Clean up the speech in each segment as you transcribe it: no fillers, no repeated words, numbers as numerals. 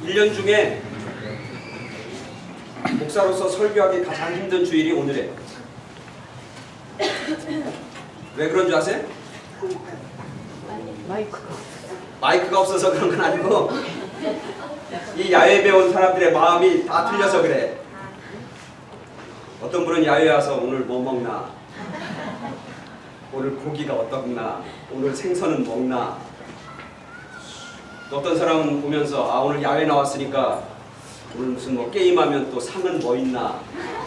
1년 중에 목사로서 설교하기 가장 힘든 주일이 오늘이에요. 왜 그런 줄 아세요? 마이크가 없어서 그런 건 아니고 이 야외에 온 사람들의 마음이 다 틀려서 그래. 어떤 분은 야외에 와서 오늘 뭐 먹나, 오늘 고기가 어떻나, 오늘 생선은 먹나. 또 어떤 사람은 보면서 아 오늘 야외 나왔으니까 오늘 무슨 뭐 게임하면 또 상은 뭐 있나,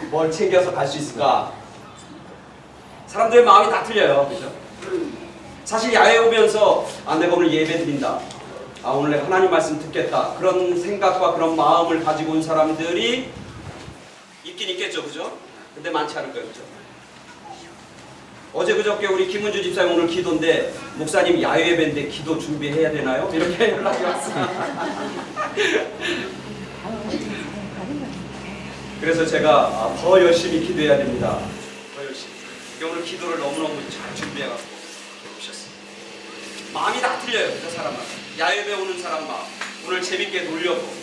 뭘 챙겨서 갈 수 있을까. 사람들의 마음이 다 틀려요. 그죠? 사실 야외에 오면서 아 내가 오늘 예배 드린다, 아 오늘 내가 하나님 말씀 듣겠다, 그런 생각과 그런 마음을 가지고 온 사람들이 있긴 있겠죠. 그죠? 근데 많지 않을 거예요. 그죠? 어제 그저께 우리 김은주 집사님 오늘 기도인데 목사님 야외 예배인데 기도 준비해야 되나요? 이렇게 연락이 왔어요. 그래서 제가 더 열심히 기도해야 됩니다. 더 열심히. 오늘 기도를 너무너무 잘 준비해갖고 오셨어요. 마음이 다 틀려요. 그 사람마다. 야외 예배 오는 사람 마음. 오늘 재밌게 놀려고.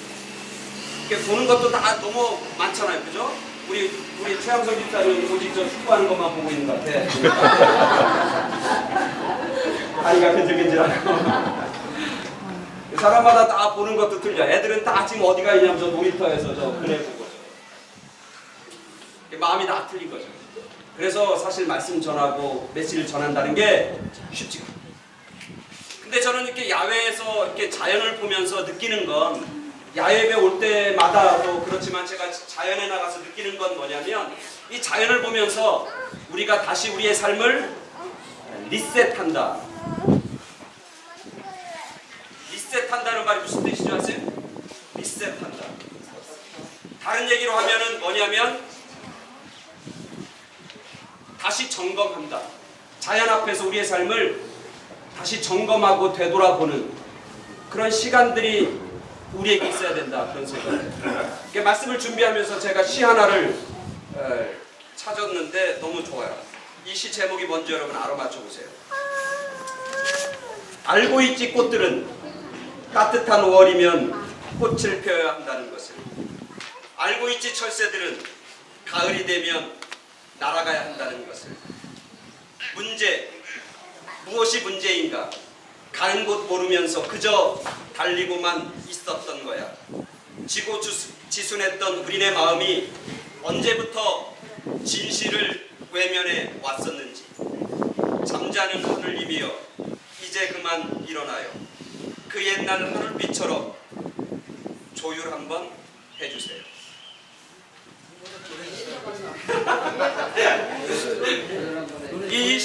이렇게 보는 것도 다 너무 많잖아요. 그죠? 우리 최양성 집사님 오직 저 축구하는 것만 보고 있는 것 같아. 다리가 근질근질하고. 사람마다 다 보는 것도 틀려. 애들은 다 지금 어디가 있냐면 저 놀이터에서 저 그네 보고. 마음이 다 틀린 거죠. 그래서 사실 말씀 전하고 메시지를 전한다는 게 쉽지가 않아요. 근데 저는 이렇게 야외에서 이렇게 자연을 보면서 느끼는 건, 야외에 올 때마다도 그렇지만 제가 자연에 나가서 느끼는 건 뭐냐면, 이 자연을 보면서 우리가 다시 우리의 삶을 리셋한다. 리셋한다는 말이 무슨 뜻인지 아세요? 리셋한다. 다른 얘기로 하면은 뭐냐면 다시 점검한다. 자연 앞에서 우리의 삶을 다시 점검하고 되돌아보는 그런 시간들이 우리에게 있어야 된다. 그런 생각이에요. 말씀을 준비하면서 제가 시 하나를 찾았는데 너무 좋아요. 이 시 제목이 뭔지 여러분 알아맞혀보세요. 알고 있지 꽃들은 따뜻한 5월이면 꽃을 펴야 한다는 것을. 알고 있지 철새들은 가을이 되면 날아가야 한다는 것을. 무엇이 문제인가? 가는 곳 모르면서 그저 달리고만 있었던 거야. 지고지순했던 우리네 마음이 언제부터 진실을 외면해 왔었는지. 잠자는 하늘님이여 이제 그만 일어나요. 그 옛날 하늘빛처럼 조율 한번 해주세요. 이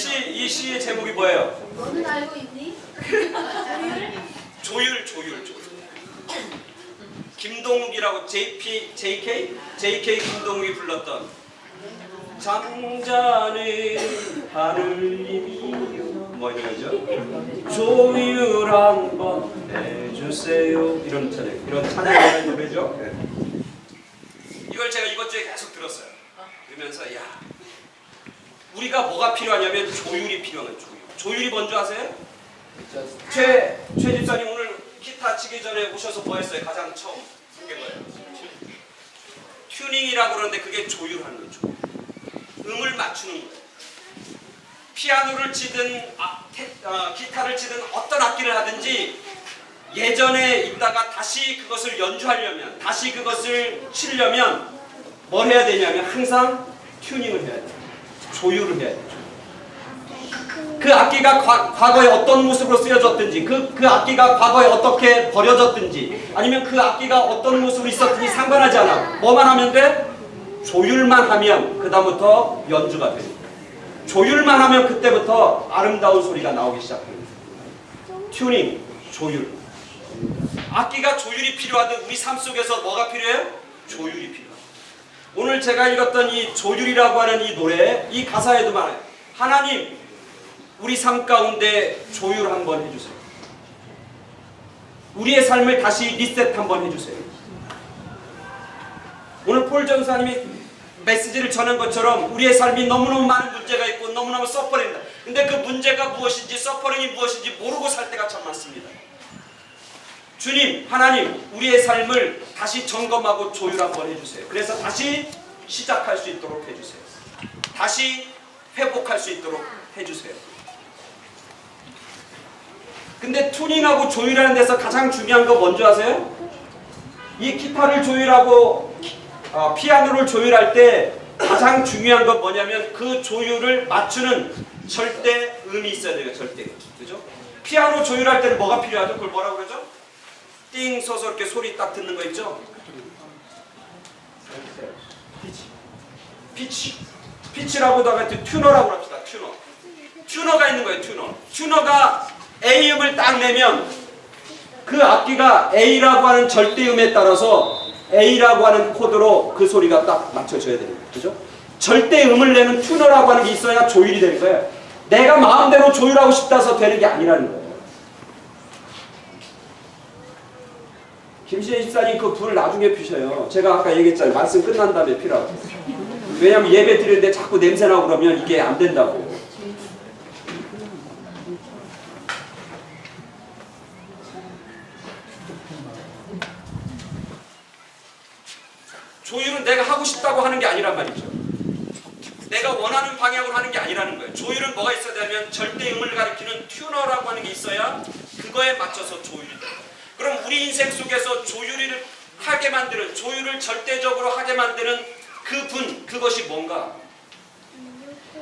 시의 제목이 뭐예요? 너는 알고 있니? 조율. 김동욱이라고 JK 김동욱이 불렀던 잠자는 하늘님이 뭐 이런 거죠? 조율 한번 해주세요. 이런 찬양의 노래죠. 이걸 제가 이번 주에 계속 들었어요. 그러면서 야, 우리가 뭐가 필요하냐면 조율이 필요한 거예요. 조율이 뭔지 아세요? 최 집사님 오늘 기타 치기 전에 오셔서 뭐 했어요? 가장 처음 그게 뭐예요? 튜닝이라고 그러는데 그게 조율하는 거죠. 음을 맞추는 거예요. 피아노를 치든 기타를 치든 어떤 악기를 하든지 예전에 있다가 다시 그것을 연주하려면, 다시 그것을 치려면 뭘 해야 되냐면 항상 튜닝을 해야 돼요. 조율을 해야 돼요. 그 악기가 과거에 어떤 모습으로 쓰여졌든지, 그 악기가 과거에 어떻게 버려졌든지, 아니면 그 악기가 어떤 모습으로 있었든지 상관하지 않아. 뭐만 하면 돼? 조율만 하면 그 다음부터 연주가 돼요. 조율만 하면 그때부터 아름다운 소리가 나오기 시작합니다. 튜닝, 조율. 악기가 조율이 필요하듯 우리 삶 속에서 뭐가 필요해요? 조율이 필요해요. 오늘 제가 읽었던 이 조율이라고 하는 이 노래, 이 가사에도 많아요. 하나님, 우리 삶 가운데 조율 한번 해주세요. 우리의 삶을 다시 리셋 한번 해주세요. 오늘 폴 전사님이 메시지를 전한 것처럼 우리의 삶이 너무너무 많은 문제가 있고 너무너무 서퍼링이다. 근데 그 문제가 무엇인지, 서퍼링이 무엇인지 모르고 살 때가 참 많습니다. 주님, 하나님, 우리의 삶을 다시 점검하고 조율 한번 해주세요. 그래서 다시 시작할 수 있도록 해주세요. 다시 회복할 수 있도록 해주세요. 근데 튜닝하고 조율하는 데서 가장 중요한 거 뭔지 아세요? 이 기타를 조율하고 피아노를 조율할 때 가장 중요한 건 뭐냐면 그 조율을 맞추는 절대음이 있어야 돼요. 절대음. 그죠? 피아노 조율할 때는 뭐가 필요하죠? 그걸 뭐라고 그러죠? 띵 서서 이렇게 소리 딱 듣는 거 있죠? 피치라고도 하면 튜너라고 합시다. 튜너가 있는 거예요. 튜너가 A음을 딱 내면 그 악기가 A라고 하는 절대음에 따라서 A라고 하는 코드로 그 소리가 딱 맞춰져야 됩니다. 그죠? 절대음을 내는 튜너라고 하는 게 있어야 조율이 되는 거예요. 내가 마음대로 조율하고 싶다서 되는 게 아니라는 거예요. 김시혜 집사님 그 불 나중에 피셔요. 제가 아까 얘기했잖아요. 말씀 끝난 다음에 피라고. 왜냐면 예배 드리는데 자꾸 냄새나고 그러면 이게 안 된다고. 조율은 내가 하고 싶다고 하는 게 아니란 말이죠. 내가 원하는 방향으로 하는 게 아니라는 거예요. 조율은 뭐가 있어야 되냐면 절대음을 가리키는 튜너라고 하는 게 있어야 그거에 맞춰서 조율이 돼요. 그럼 우리 인생 속에서 조율을 하게 만드는, 조율을 절대적으로 하게 만드는 그것이 뭔가?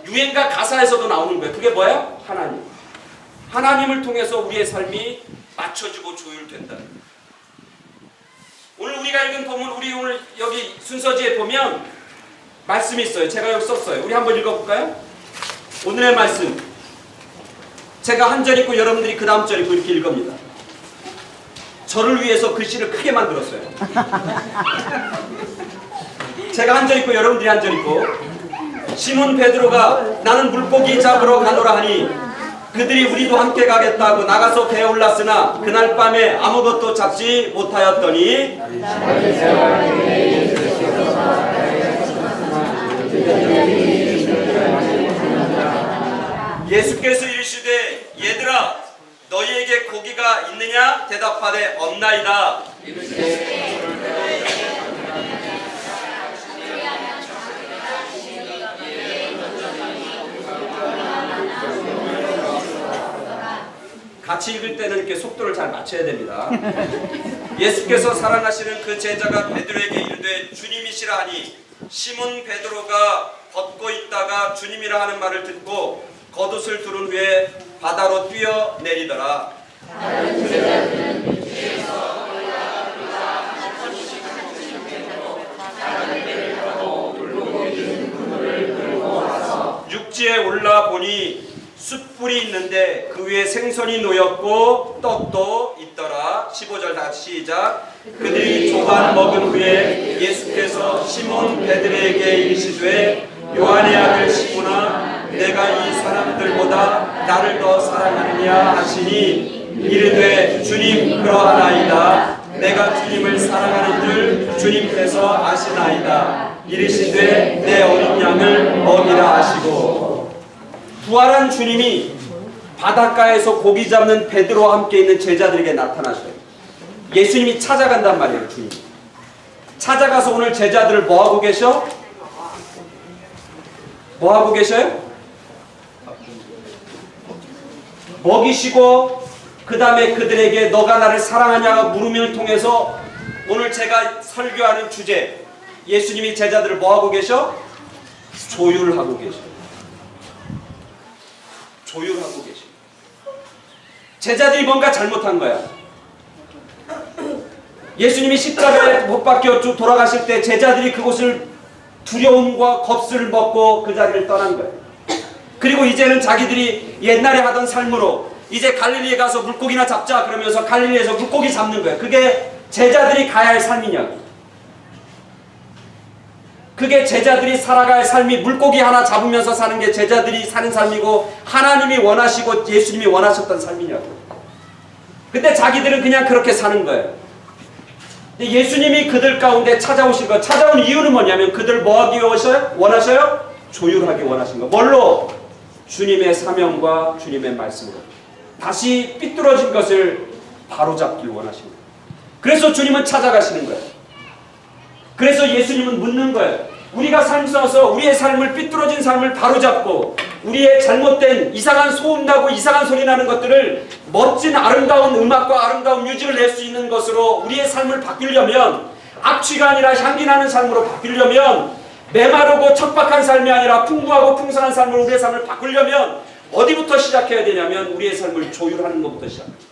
유행가 가사에서도 나오는 거예요. 그게 뭐야? 하나님. 하나님을 통해서 우리의 삶이 맞춰지고 조율된다. 오늘 우리가 읽은 본문, 우리 오늘 여기 순서지에 보면 말씀이 있어요. 제가 여기 썼어요. 우리 한번 읽어볼까요? 오늘의 말씀. 제가 한 절 읽고 여러분들이 그 다음 절 읽고 이렇게 읽습니다. 저를 위해서 글씨를 크게 만들었어요. 제가 한 절 읽고 여러분들이 한 절 읽고. 시몬 베드로가 나는 물고기 잡으러 가노라 하니 그들이 우리도 함께 가겠다고 나가서 배에 올랐으나 그날 밤에 아무것도 잡지 못하였더니 예수께서 이르시되 얘들아 너희에게 고기가 있느냐? 대답하되 없나이다. 같이 읽을 때는 이렇게 속도를 잘 맞춰야 됩니다. 예수께서 사랑하시는 그 제자가 베드로에게 이르되 주님이시라 하니 시몬 베드로가 걷고 있다가 주님이라 하는 말을 듣고 겉옷을 두른 후에 바다로 뛰어내리더라. 다른 제자들은 육지에서 육지에 올라 보니 숯불이 있는데 그 위에 생선이 놓였고 떡도 있더라. 15절 다시 시작. 그들이 조반 먹은 후에 예수께서 시몬 베드로에게 이르시되 요한의 아들 시몬아 내가 이 사람들보다 나를 더 사랑하느냐 하시니 이르되 주님 그러하나이다. 내가 주님을 사랑하는 줄 주님께서 아시나이다. 이르시되 내 어린 양을 먹이라 하시고. 부활한 주님이 바닷가에서 고기 잡는 베드로와 함께 있는 제자들에게 나타나셔요. 예수님이 찾아간단 말이에요. 주님 찾아가서 오늘 제자들을 뭐하고 계셔? 뭐하고 계셔요? 먹이시고 그 다음에 그들에게 너가 나를 사랑하냐고 물음을 통해서 오늘 제가 설교하는 주제, 예수님이 제자들을 뭐하고 계셔? 조율하고 계셔. 조율하고 계셔. 제자들이 뭔가 잘못한 거야. 예수님이 십자가에 못 박혀 돌아가실 때 제자들이 그곳을 두려움과 겁을 먹고 그 자리를 떠난 거예요. 그리고 이제는 자기들이 옛날에 하던 삶으로 이제 갈릴리에 가서 물고기나 잡자 그러면서 갈릴리에서 물고기 잡는 거예요. 그게 제자들이 가야 할 삶이냐고. 그게 제자들이 살아가야 할 삶이 물고기 하나 잡으면서 사는 게 제자들이 사는 삶이고 하나님이 원하시고 예수님이 원하셨던 삶이냐고. 근데 자기들은 그냥 그렇게 사는 거예요. 근데 예수님이 그들 가운데 찾아오신 거, 찾아온 이유는 뭐냐면 그들 뭐 하기 원하셔요? 조율하기 원하신 거. 뭘로? 주님의 사명과 주님의 말씀으로. 다시 삐뚤어진 것을 바로잡기 원하신 거예요. 그래서 주님은 찾아가시는 거예요. 그래서 예수님은 묻는 거예요. 우리가 삶 써서 우리의 삶을 삐뚤어진 삶을 바로잡고 우리의 잘못된 이상한 소음나고 이상한 소리 나는 것들을 멋진 아름다운 음악과 아름다운 뮤직을 낼 수 있는 것으로 우리의 삶을 바뀌려면, 악취가 아니라 향기 나는 삶으로 바뀌려면, 메마르고 척박한 삶이 아니라 풍부하고 풍성한 삶으로 우리의 삶을 바꾸려면 어디부터 시작해야 되냐면 우리의 삶을 조율하는 것부터 시작합니다.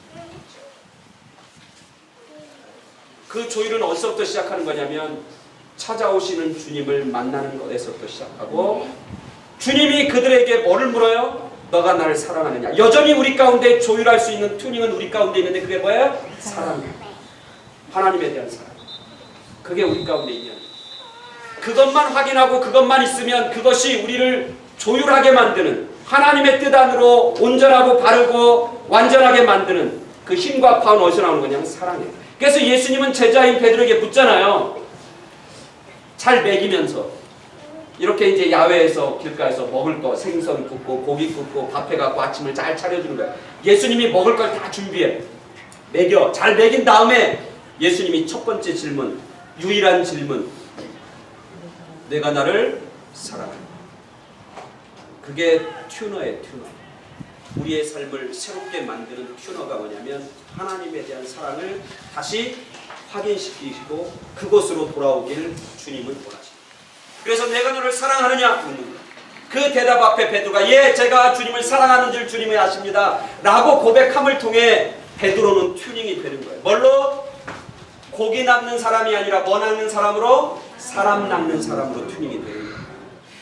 그 조율은 어디서부터 시작하는 거냐면 찾아오시는 주님을 만나는 것에서부터 시작하고, 주님이 그들에게 뭐를 물어요? 너가 나를 사랑하느냐. 여전히 우리 가운데 조율할 수 있는 튜닝은 우리 가운데 있는데 그게 뭐예요? 사랑이에요. 하나님에 대한 사랑. 그게 우리 가운데 있냐. 그것만 확인하고 그것만 있으면 그것이 우리를 조율하게 만드는, 하나님의 뜻 안으로 온전하고 바르고 완전하게 만드는 그 힘과 파워는 어디서 나오는 거냐면 사랑이에요. 그래서 예수님은 제자인 베드로에게 묻잖아요. 잘 먹이면서 이렇게 이제 야외에서 길가에서 먹을 거 생선 굽고 고기 굽고 밥 해갖고 아침을 잘 차려주는 거예요. 예수님이 먹을 걸 다 준비해 먹여. 잘 먹인 다음에 예수님이 첫 번째 질문, 유일한 질문, 내가 나를 사랑하냐. 그게 튜너예요. 튜너. 우리의 삶을 새롭게 만드는 튜너가 뭐냐면 하나님에 대한 사랑을 다시 확인시키시고 그곳으로 돌아오기를 주님은 원하십니다. 그래서 내가 너를 사랑하느냐 묻는 거예요. 그 대답 앞에 베드로가 예, 제가 주님을 사랑하는 줄 주님이 아십니다 라고 고백함을 통해 베드로는 튜닝이 되는 거예요. 뭘로? 고기 낚는 사람이 아니라 뭐 낚는 사람으로? 사람 낚는 사람으로 튜닝이 되는 거예요.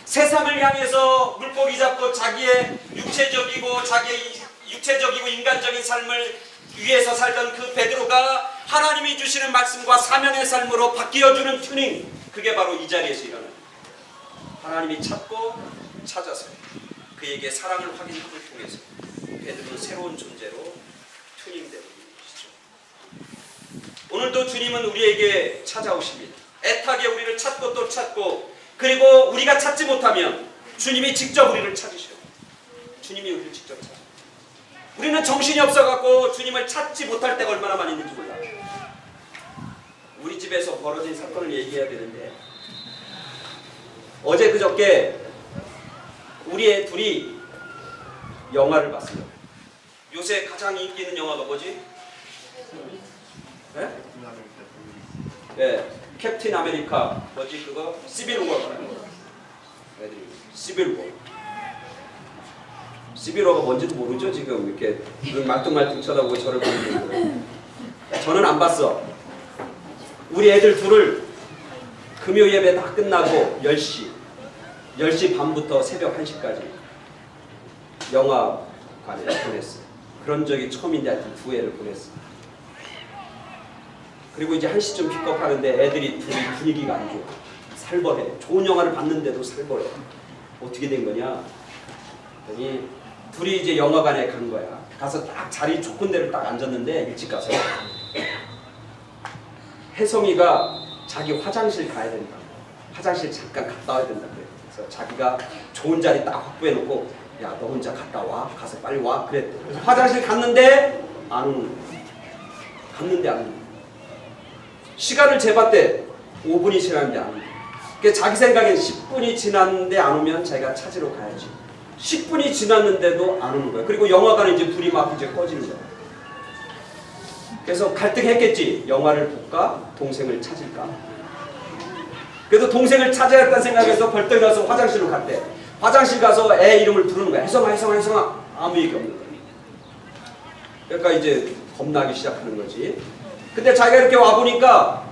세상을 향해서 물고기 잡고 자기의 육체적이고 인간적인 삶을 위해서 살던 그 베드로가 하나님이 주시는 말씀과 사명의 삶으로 바뀌어주는 튜닝, 그게 바로 이 자리에서 일어나요. 하나님이 찾고 찾아서 그에게 사랑을 확인함을 통해서 베드로는 새로운 존재로 튜닝되고 있는 것이죠. 오늘도 주님은 우리에게 찾아오십니다. 애타게 우리를 찾고 또 찾고, 그리고 우리가 찾지 못하면 주님이 직접 우리를 찾으셔요. 주님이 우리를 직접 찾아요. 우리는 정신이 없어갖고 주님을 찾지 못할 때가 얼마나 많이 있는지 몰라요. 우리 집에서 벌어진 사건을 얘기해야 되는데, 어제 그저께 우리 애 둘이 영화를 봤어요. 요새 가장 인기 있는 영화가 뭐지? 네? 네, 캡틴 아메리카 뭐지 그거? 시빌 워. 애들이 시빌 워. 시빌 워가 뭔지도 모르죠 지금. 이렇게 눈 말뚱말뚱 쳐다보고 저를 보는 거예요. 저는 안 봤어. 우리 애들 둘을 금요 예배 다 끝나고 10시 반부터 새벽 1시까지 영화관에 보냈어요. 그런 적이 처음인데 하여튼 두 애를 보냈어요. 그리고 이제 1시쯤 픽업하는데 애들이 둘이 분위기가 안 좋아. 살벌해. 좋은 영화를 봤는데도 살벌해. 어떻게 된 거냐? 그랬더니 둘이 이제 영화관에 간 거야. 가서 딱 자리 좋은 데를 딱 앉았는데 일찍 가서 혜성이가 자기 화장실 가야 된다. 화장실 잠깐 갔다 와야 된다 그래. 그래서 자기가 좋은 자리 딱 확보해 놓고 야, 너 혼자 갔다 와. 가서 빨리 와. 그랬대. 그래서 화장실 갔는데 안 오는 거야. 갔는데 안 오는 거야. 시간을 재봤대. 5분이 지났는데 안 오는 거야. 그러니까 자기 생각엔 10분이 지났는데 안 오면 자기가 찾으러 가야지. 10분이 지났는데도 안 오는 거야. 그리고 영화관에 이제 불이 막 이제 꺼지는 거야. 그래서 갈등했겠지. 영화를 볼까? 동생을 찾을까? 그래서 동생을 찾아야겠다는 생각에서 벌떡 일어나서 화장실로 갔대. 화장실 가서 애 이름을 부르는 거야. 혜성아, 혜성아, 혜성아. 아무 얘기 없는 거야. 그러니까 이제 겁나기 시작하는 거지. 근데 자기가 이렇게 와보니까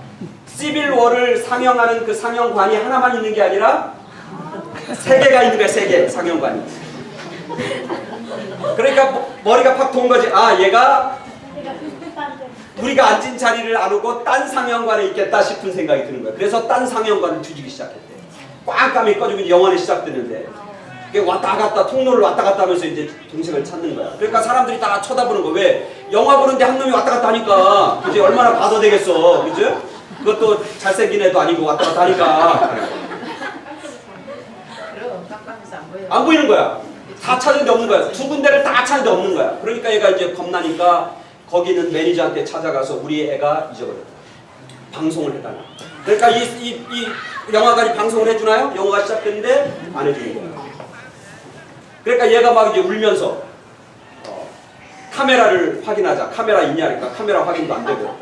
시빌 워를 상영하는 그 상영관이 하나만 있는 게 아니라 3개가 있는 거야. 3개 상영관이. 그러니까 머리가 팍 돈 거지. 아, 얘가 우리가 앉은 자리를 안 오고 딴 상영관에 있겠다 싶은 생각이 드는 거야. 그래서 딴 상영관을 뒤지기 시작했대. 꽉감이 꺼지고 영화는 시작되는데 왔다 갔다 통로를 왔다 갔다 하면서 이제 동생을 찾는 거야. 그러니까 사람들이 다 쳐다보는 거. 왜? 영화 보는데 한 놈이 왔다 갔다 하니까 그지? 얼마나 봐도 되겠어. 그지? 그것도 잘생긴 애도 아니고 왔다 갔다 하니까 안 보이는 거야. 다 찾는데 없는 거야. 두 군데를 다 찾는데 없는 거야. 그러니까 얘가 이제 겁나니까 거기 있는 매니저한테 찾아가서 우리 애가 잊어버렸다. 방송을 해달라. 그러니까 이 영화관이 방송을 해주나요? 영화가 시작됐는데 안 해주는 거예요. 그러니까 얘가 막 이제 울면서 카메라를 확인하자. 카메라 있냐니까 카메라 확인도 안 되고.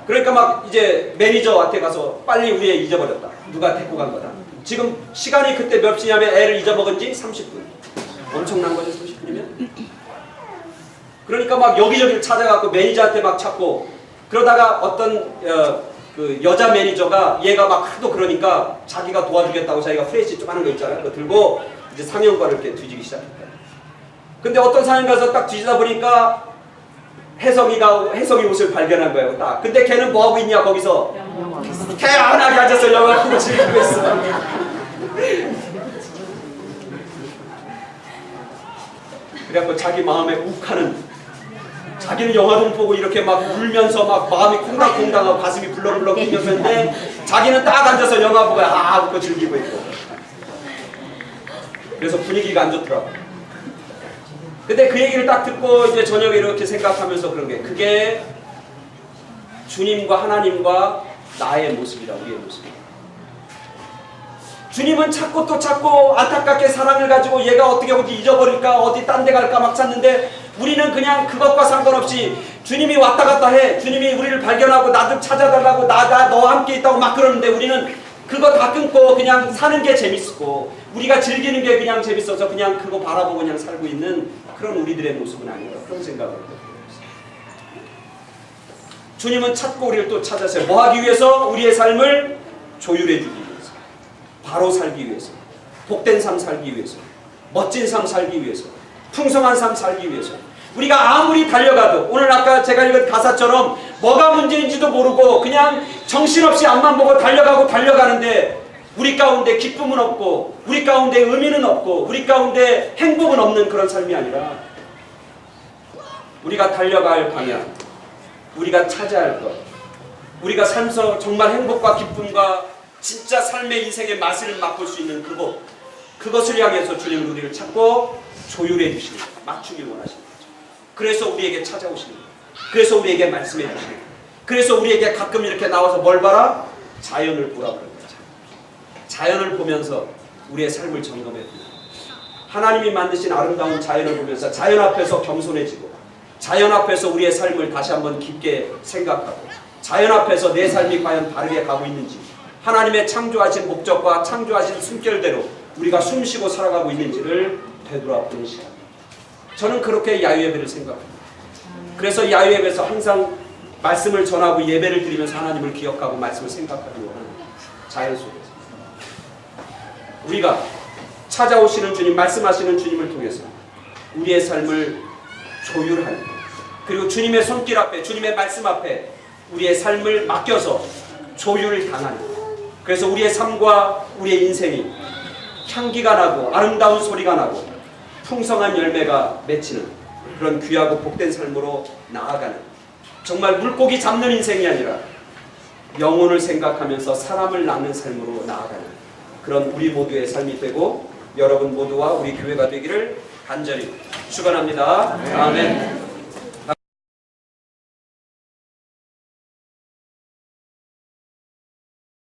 그러니까 막 이제 매니저한테 가서 빨리 우리 애 잊어버렸다. 누가 데리고 간 거다. 지금 시간이 그때 몇 시냐면 애를 잊어먹은 지 30분. 엄청난 거죠, 30분이면? 그러니까 막 여기저기를 찾아가고 매니저한테 막 찾고 그러다가 어떤 그 여자 매니저가 얘가 막 하도 그러니까 자기가 도와주겠다고 자기가 프레시 좀 하는 거 있잖아요. 그거 들고 이제 상영관을 이렇게 뒤지기 시작했다. 근데 어떤 상영관에서 딱 뒤지다 보니까 혜성이 옷을 발견한 거예요. 딱. 근데 걔는 뭐 하고 있냐 거기서 태연하게 앉아서 영화 보고 즐기고 있어. 그래갖고 자기 마음에 욱하는, 자기는 영화도 보고 이렇게 막 울면서 막 마음이 콩당콩당하고 가슴이 불렁불렁 뛰면서 있는데 자기는 딱 앉아서 영화 보고 웃고 즐기고 있고. 그래서 분위기가 안 좋더라고. 근데 그 얘기를 딱 듣고 이제 저녁에 이렇게 생각하면서 그런 게, 그게 주님과 하나님과 나의 모습이라, 우리의 모습이다. 주님은 찾고 또 찾고 안타깝게 사랑을 가지고 얘가 어떻게 어디 잊어버릴까, 어디 딴 데 갈까 막 찾는데, 우리는 그냥 그것과 상관없이 주님이 왔다 갔다 해. 주님이 우리를 발견하고 나 좀 찾아달라고, 나 너와 함께 있다고 막 그러는데 우리는 그거 다 끊고 그냥 사는 게 재밌고 우리가 즐기는 게 그냥 재밌어서 그냥 그거 바라보고 그냥 살고 있는 그런 우리들의 모습은 아닌가, 그런 생각을 해요. 주님은 찾고 우리를 또 찾아서 뭐 하기 위해서? 우리의 삶을 조율해 주기 위해서, 바로 살기 위해서, 복된 삶 살기 위해서, 멋진 삶 살기 위해서, 풍성한 삶 살기 위해서. 우리가 아무리 달려가도, 오늘 아까 제가 읽은 가사처럼 뭐가 문제인지도 모르고 그냥 정신없이 앞만 보고 달려가는데 우리 가운데 기쁨은 없고 우리 가운데 의미는 없고 우리 가운데 행복은 없는 그런 삶이 아니라, 우리가 달려갈 방향, 우리가 찾아야 할 것, 우리가 삶에서 정말 행복과 기쁨과 진짜 삶의 인생의 맛을 맛볼 수 있는 그것을 향해서 주님은 우리를 찾고 조율해 주시는 거예요. 맞추길 원하시는 거죠. 그래서 우리에게 찾아오시는 거예요. 그래서 우리에게 말씀해 주시는 거예요. 그래서 우리에게 가끔 이렇게 나와서 뭘 봐라? 자연을 보라 그런 거죠. 자연을 보면서 우리의 삶을 점검해 봅니다. 하나님이 만드신 아름다운 자연을 보면서 자연 앞에서 겸손해지고, 자연 앞에서 우리의 삶을 다시 한번 깊게 생각하고, 자연 앞에서 내 삶이 과연 바르게 가고 있는지, 하나님의 창조하신 목적과 창조하신 숨결대로 우리가 숨쉬고 살아가고 있는지를 되돌아보는 시간. 저는 그렇게 야유예배를 생각합니다. 그래서 야유예배에서 항상 말씀을 전하고 예배를 드리면서 하나님을 기억하고 말씀을 생각하기 원하는 자연 속에서 우리가 찾아오시는 주님, 말씀하시는 주님을 통해서 우리의 삶을 조율하는, 그리고 주님의 손길 앞에, 주님의 말씀 앞에 우리의 삶을 맡겨서 조율을 당하는, 그래서 우리의 삶과 우리의 인생이 향기가 나고 아름다운 소리가 나고 풍성한 열매가 맺히는 그런 귀하고 복된 삶으로 나아가는, 정말 물고기 잡는 인생이 아니라 영혼을 생각하면서 사람을 낳는 삶으로 나아가는 그런 우리 모두의 삶이 되고 여러분 모두와 우리 교회가 되기를 간절히 축원합니다. 아멘.